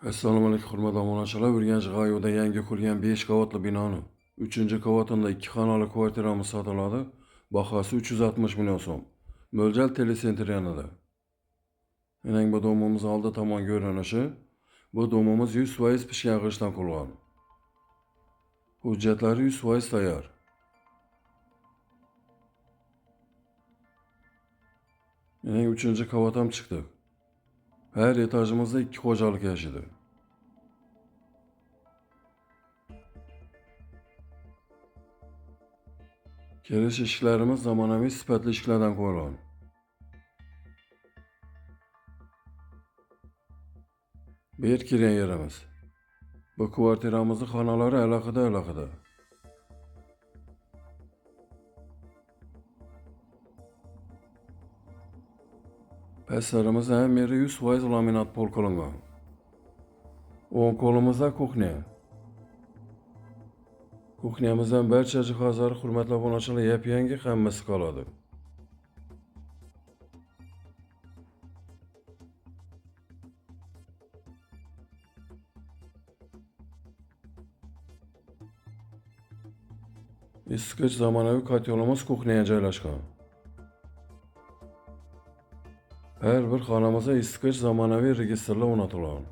Assalomu alaykum hurmatli obunachilar. Urganch G'ayoda yangi qurilgan 5 qavatli binoni 3-qavatida 2 xonali kvartiramiz sotiladi. Bahosi 360 million so'm. Mo'ljal telesentr yanida. Mening bu domimiz oldi tomon ko'rinishi. Bu domimiz 100% pishgan g'ishtdan qurilgan. Hujjatlari 100% tayyor. Mening 3-qavatam chiqdi. Her etajimizda 2 xo'jalik yashaydi. Kirish eshiklarimiz zamonaviy sifatli eshiklardan qurilgan. Bu yer kirgan yerimiz. Bu kvartiramizning xonalari alohida. Pastlarimizda ham yeri 100% laminat pol qilingan. O'ng qo'limizda kuxnya. Kuxnyamizdan barcha jihozlar hurmatli obunachilar yap-yangi hammasi qoladi. Isitgich zamonaviy kotyolimiz kuxnyaga joylashgan. Her bir xonamizda isitgich zamonaviy registrlar o'rnatilgan.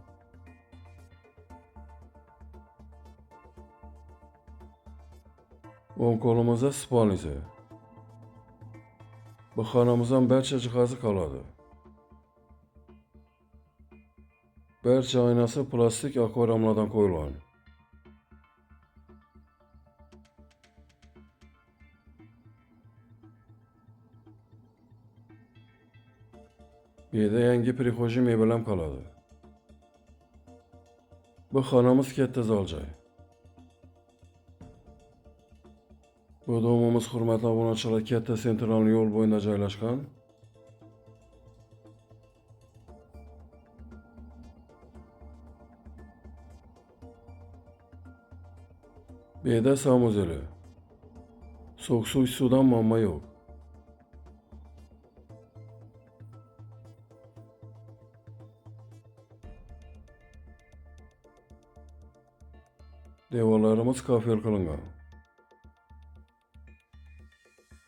O'ng qo'limizda spalnisi. Bu xonamizdan barcha jihozi qoladi. Barcha oynasi plastik akvaramlardan qo'yilgan. Bu yerda yangi prixo'ja mebel ham qoladi. Bu xonamiz katta zaljoy. Bu domimiz hurmatli obunachilar katta sentral yo'l bo'yida joylashgan. Bu yerda sanuzeli. So'q suv suvdan muammo yo'q. Devorlarimiz kafel qilingan.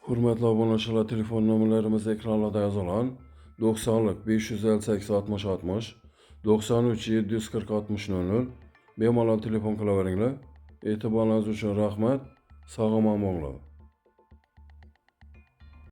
Hurmatli obunachilar, telefon nomerlarimiz ekranlarda yozilgan. 90lik 558 60 60, 93 740 60 00. Bemalol telefon qilaveringlar. E'tiborlaringiz uchun rahmat. Sog'lom bo'linglar.